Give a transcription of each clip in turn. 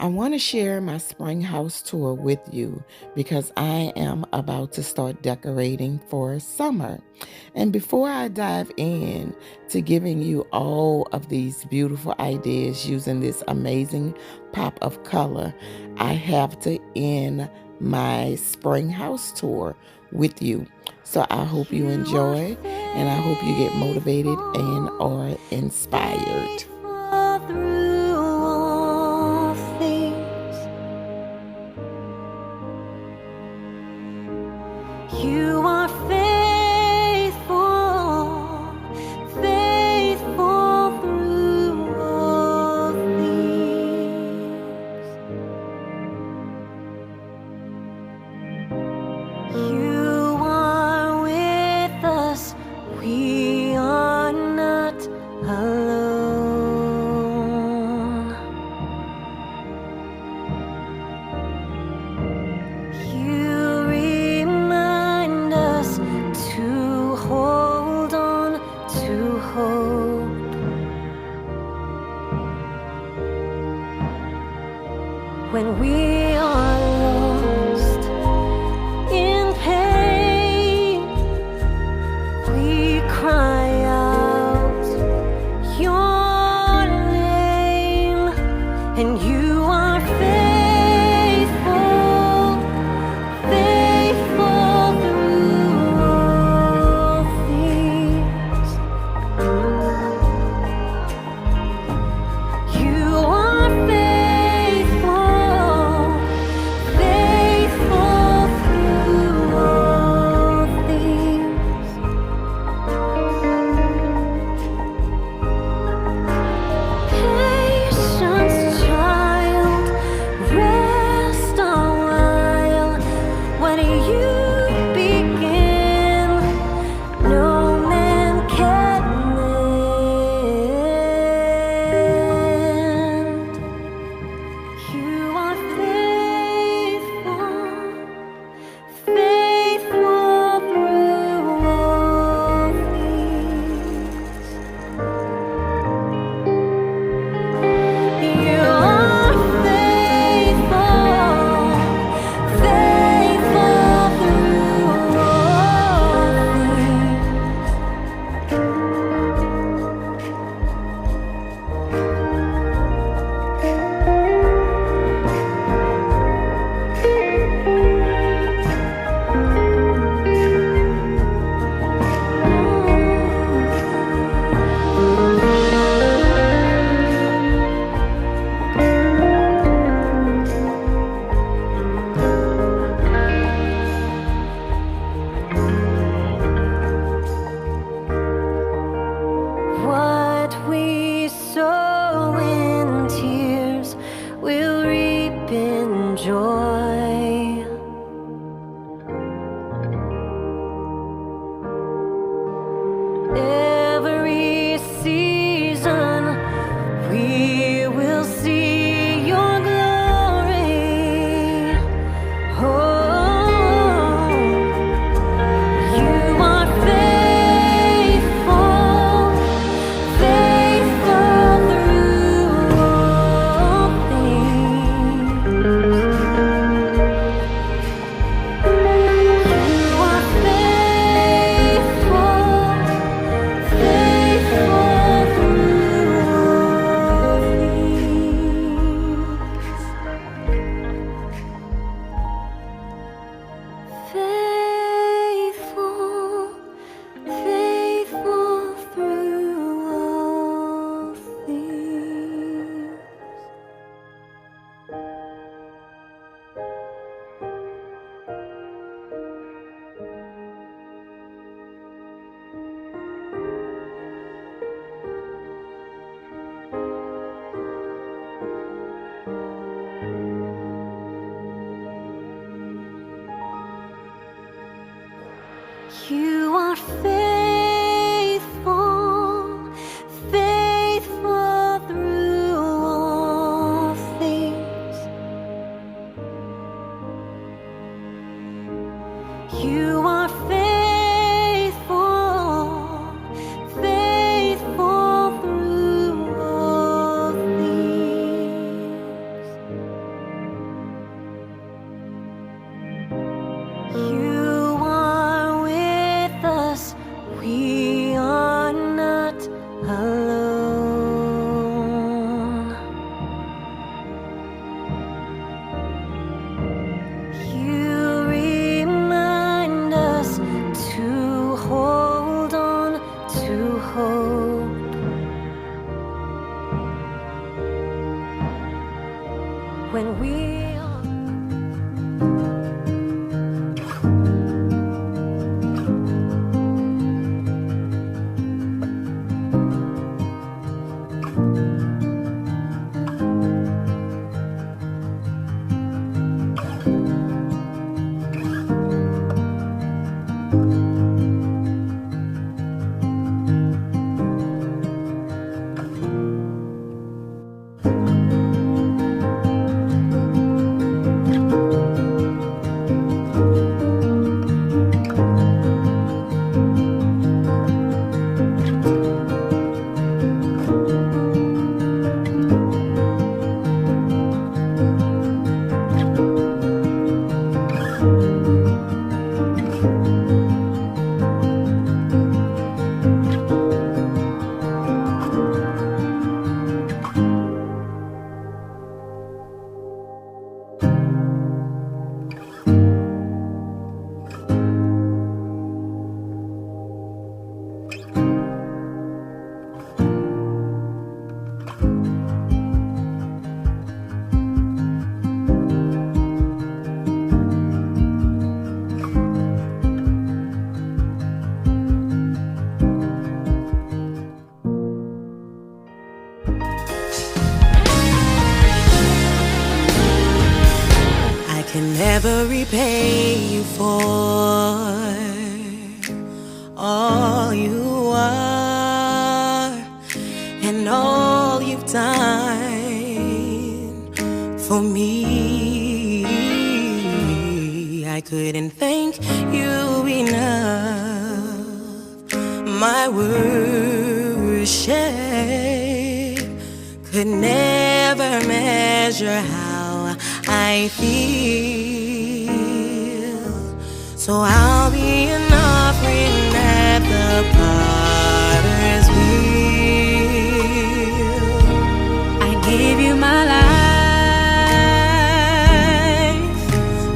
I want to share my spring house tour with you because I am about to start decorating for summer. And before I dive in to giving you all of these beautiful ideas using this amazing pop of color, I have to end my spring house tour with you. So I hope you enjoy and I hope you get motivated and or inspired. You are faithful, faithful through all things. You are with us, we are not alone. You to hold on to hope when we are lost in pain. We cry out your name, and you are faithful, faithful through all things. You are faithful, faithful through all things. Patience, child, rest a while. When you begin, no man can end. You are faithful, faithful through all things. You are faithful, faithful through all What we sow in tears, we'll reap in joy. Every season, we will see your glory. Oh, you are faithful, faithful through all things. You are faithful, faithful through all things. Faithful, faithful through all things. You are faithful, faithful through all things. You are faithful, faithful through all things. we are. Can never repay you for all you are and all you've done for me. I couldn't thank you enough. My worship could never measure how I feel. So I'll be an offering at the potter's wheel. I give you my life,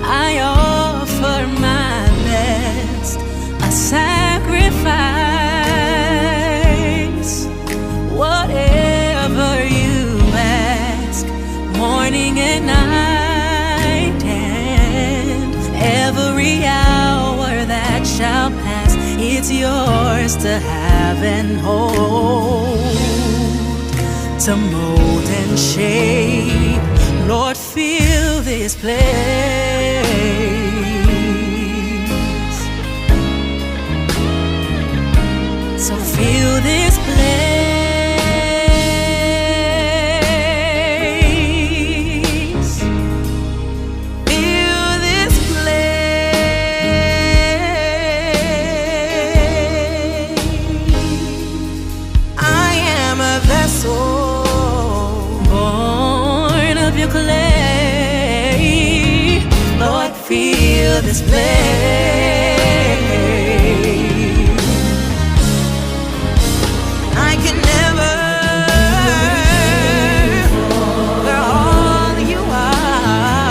I offer my best, a sacrifice. Whatever you ask, morning and night, and every hour that shall pass, it's yours to have and hold, to mold and shape. Lord, fill this place. So fill this place. Feel this place. I can never we're all you are,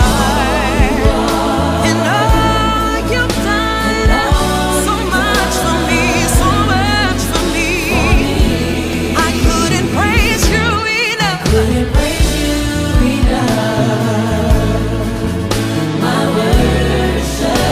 and all you've done so much for me, so much for me. I couldn't praise you enough. Couldn't praise you enough. My worship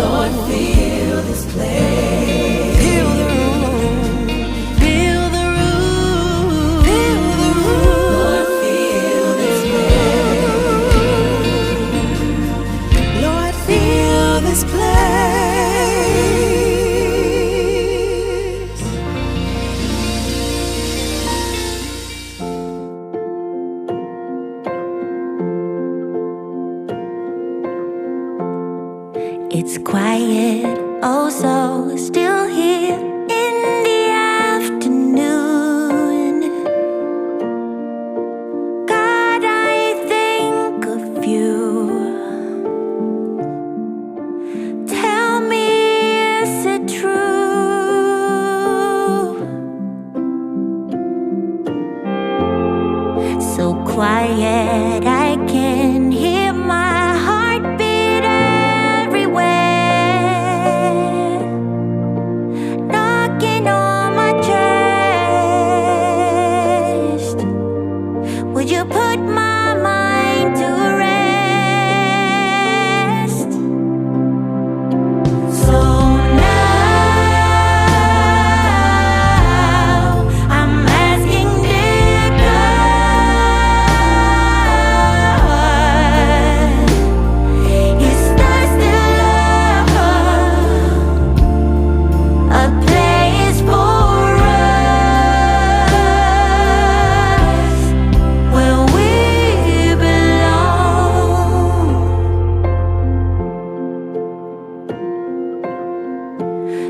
Lord, fill this place. Fill the room. Fill the room. Fill the room. Lord, fill this place. Lord, fill this place. It's quiet, oh so still here in the afternoon. God, I think of you. Tell me, is it true? So quiet, I can hear my heartbeat everywhere, knocking on my chest. Would you put my mind to rest? So now I'm asking, dear God, is there still a place for us where we belong?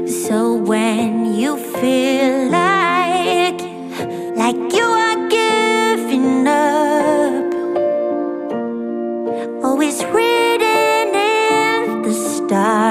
So when you feel like you are giving up, oh, it's written in the stars.